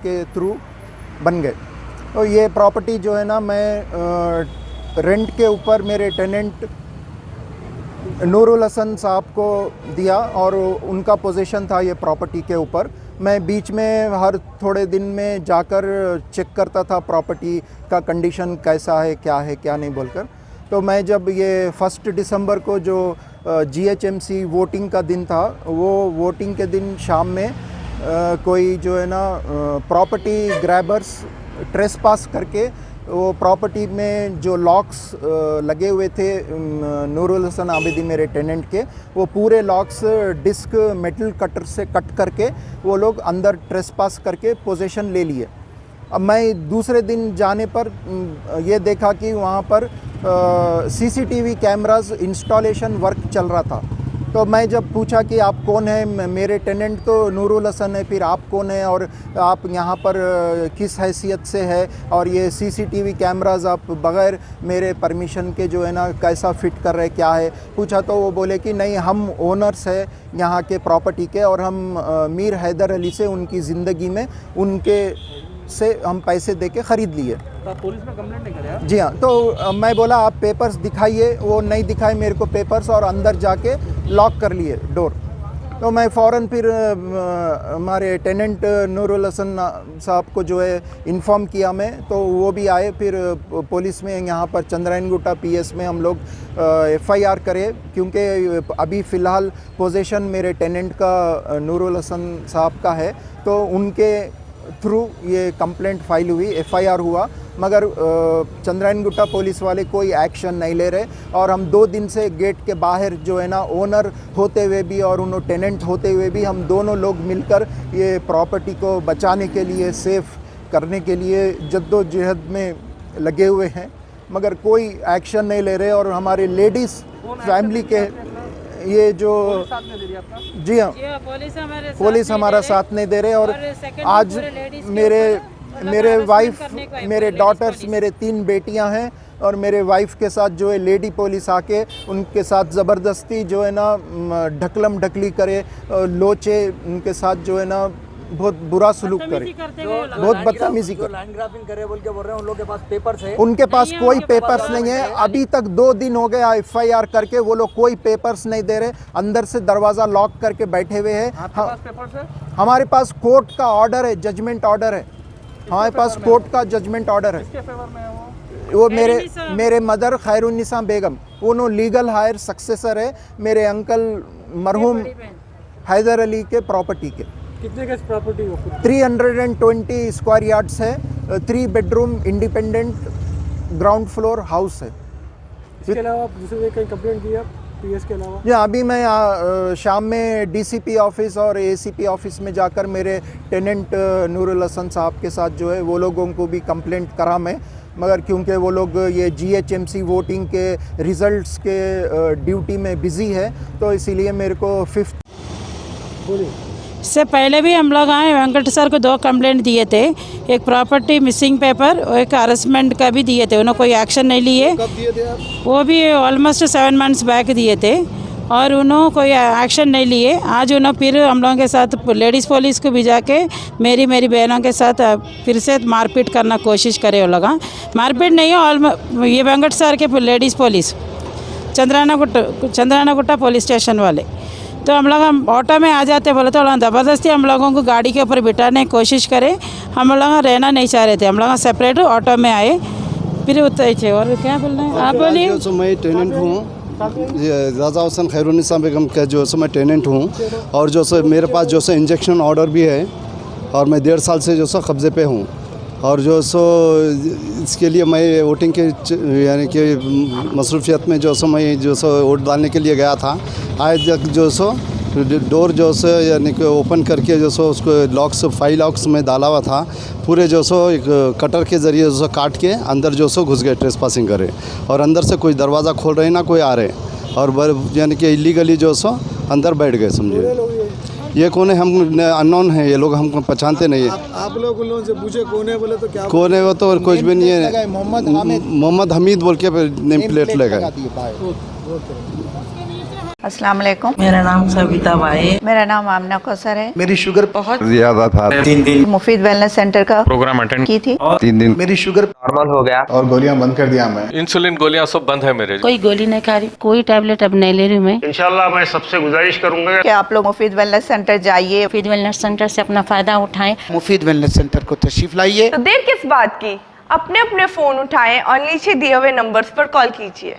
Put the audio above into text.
के थ्रू बन गए। तो ये प्रॉपर्टी जो है ना, मैं रेंट के ऊपर मेरे टेनेंट नूरुल हसन साहब को दिया और उनका पोजीशन था ये प्रॉपर्टी के ऊपर। मैं बीच में हर थोड़े दिन में जाकर चेक करता था प्रॉपर्टी का कंडीशन कैसा है क्या नहीं बोलकर। तो मैं जब ये 1 दिसंबर को जो GHMC वोटिंग का दिन था, वो वोटिंग के दिन शाम में कोई जो है ना प्रॉपर्टी ग्रैबर्स ट्रेसपास करके वो प्रॉपर्टी में जो लॉक्स लगे हुए थे नूरुल हसन आबिदी मेरे टेनेंट के, वो पूरे लॉक्स डिस्क मेटल कटर से कट करके वो लोग अंदर ट्रेसपास करके पोजीशन ले लिए। अब मैं दूसरे दिन जाने पर ये देखा कि वहाँ पर CCTV कैमरास इंस्टॉलेशन वर्क चल रहा था। तो मैं जब पूछा कि आप कौन है, मेरे टेनेंट तो नूरुल हसन है, फिर आप कौन है और आप यहाँ पर किस हैसियत से है, और ये CCTV कैमरास आप बग़ैर मेरे परमिशन के जो है ना कैसा फ़िट कर रहे क्या है पूछा। तो वो बोले कि नहीं, हम ओनर्स है यहाँ के प्रॉपर्टी के और हम मीर हैदर अली से उनकी ज़िंदगी में उनके से हम पैसे दे के ख़रीद लिए। तो पुलिस में कंप्लेंट नहीं करे? जी हाँ। तो मैं बोला आप पेपर्स दिखाइए, वो नहीं दिखाए मेरे को पेपर्स और अंदर जाके लॉक कर लिए डोर। तो मैं फ़ौरन फिर हमारे टेनेंट नूरुल हसन साहब को जो है इन्फॉर्म किया मैं, तो वो भी आए। फिर पुलिस में यहाँ पर चंद्रायनगुट्टा PS में हम लोग FIR करे, क्योंकि अभी फ़िलहाल पोजीशन मेरे टेनेंट का नूरुल हसन साहब का है, तो उनके थ्रू ये कंप्लेंट फाइल हुई, FIR हुआ, मगर चंद्रायनगुट्टा पुलिस वाले कोई एक्शन नहीं ले रहे। और हम 2 दिन से गेट के बाहर जो है ना ओनर होते हुए भी और उन्होंने टेनेंट होते हुए भी हम दोनों लोग मिलकर ये प्रॉपर्टी को बचाने के लिए, सेफ़ करने के लिए जद्दोजहद में लगे हुए हैं, मगर कोई एक्शन नहीं ले रहे। और हमारे लेडीज़ फैमिली के ये जो जी हाँ, पुलिस हमारा साथ नहीं दे रहे। और आज मेरे वाइफ, मेरे डॉटर्स, मेरे 3 बेटियां हैं और मेरे वाइफ के साथ जो है लेडी पुलिस आके उनके साथ ज़बरदस्ती जो है ना ढकलम ढकली करे, लोचे उनके साथ जो है ना बहुत बुरा सलूक करे, बहुत बदतमीजी करे। लैंड ग्रैबिंग करे बोल के बोल रहे हैं, उन लोगों के पास पेपर्स है? उनके पास कोई पेपर्स नहीं है। अभी तक 2 दिन हो गया FIR करके, वो लोग कोई पेपर्स नहीं दे रहे, अंदर से दरवाज़ा लॉक करके बैठे हुए हैं। आपके पास पेपर्स है? हमारे पास कोर्ट का ऑर्डर है, जजमेंट ऑर्डर है, हमारे पास कोर्ट का जजमेंट ऑर्डर है। किसके फेवर में है वो मेरे मदर खैरुन्निसा बेगम, उन्होंने लीगल हायर सक्सेसर है मेरे अंकल मरहूम हैदर अली के प्रॉपर्टी के। कितने का प्रॉपर्टी हो? 320 स्क्वायर यार्ड्स है, 3 bedroom independent ground floor house है। इसके अलावा आप दूसरे कहीं कंप्लेंट की आप PS के अलावा? या अभी मैं शाम में DCP ऑफिस और ACP ऑफिस में जाकर मेरे टेनेंट नूरुल हसन साहब के साथ जो है वो लोगों को भी कंप्लेंट करा मैं, मगर क्योंकि वो लोग ये GHMC वोटिंग के रिज़ल्ट्स के ड्यूटी में बिज़ी है, तो इसीलिए मेरे को 5 बोलिए। इससे पहले भी हम लोग आए, वेंकट सर को 2 कंप्लेंट दिए थे, एक प्रॉपर्टी मिसिंग पेपर और एक हरासमेंट का भी दिए थे, उन्होंने कोई एक्शन नहीं लिए। कब दिए थे आप? वो भी ऑलमोस्ट 7 मंथ्स बैक दिए थे और उन्होंने कोई एक्शन नहीं लिए। आज उन्होंने फिर हम लोगों के साथ लेडीज़ पुलिस को भिजा के मेरी बहनों के साथ फिर से मारपीट करना कोशिश करे। वो लोग मारपीट नहीं है, ये वेंकट सर के ladies police Chandrayangutta police station वाले, तो हम ऑटो में आ जाते बोले तो ज़बरदस्ती हम लोगों को गाड़ी के ऊपर बिठाने की कोशिश करे। हम लोग रहना नहीं चाह रहे थे, हम लोग सेपरेट ऑटो में आए, फिर उतरे थे। और क्या बोल रहे हैं आप? बोलिए। जो मैं टेनेंट हूँ, रज़ा हुसैन खैरुन्निसा बेगम का जो मैं टेनेंट हूँ, और जो मेरे पास जो इंजेक्शन ऑर्डर भी है और मैं 1.5 साल से जो कब्ज़े पे हूँ। और जो इसके लिए मैं वोटिंग के यानी कि मसरूफियत में जो मैं वोट डालने के लिए गया था, आज तक जो डोर जो यानी कि ओपन करके जो उसको लॉक्स 5 लॉक्स में डाला हुआ था, पूरे जो एक कटर के ज़रिए जो काट के अंदर जो घुस गए, ट्रेसपासिंग करे, और अंदर से कोई दरवाज़ा खोल रहे ना कोई आ रहे, और यानी कि इलीगली जो अंदर बैठ गए। समझिए ये कौन है, हम अननोन है, ये लोग हमको पहचानते नहीं है। आप लोग उन लोगों से पूछे कौन है, बोले तो क्या कौन है? वो तो कुछ भी नहीं है, मोहम्मद हमीद बोल के नेम प्लेट लगा। अस्सलाम वालेकुम। मेरा नाम सविता भाई है। मेरा नाम आमना कौसर है। मेरी शुगर बहुत ज्यादा था 3 दिन मुफीद वेलनेस सेंटर का प्रोग्राम अटेंड की थी। 3 दिन मेरी शुगर नॉर्मल हो गया और गोलियां बंद कर दिया मैं। इंसुलिन गोलियां सब बंद है मेरे। कोई गोली नहीं खा रही, कोई टैबलेट अब नहीं ले रही हूँ मैं। इंशाल्लाह मैं सबसे गुजारिश करूंगा कि आप लोग मुफीद वेलनेस सेंटर जाइए, मुफीद वेलनेस सेंटर से अपना फ़ायदा उठाएं। मुफीद वेलनेस सेंटर को तशरीफ लाइए। तो देर किस बात की, अपने अपने फ़ोन उठाएं और नीचे दिए हुए नंबर्स पर कॉल कीजिए।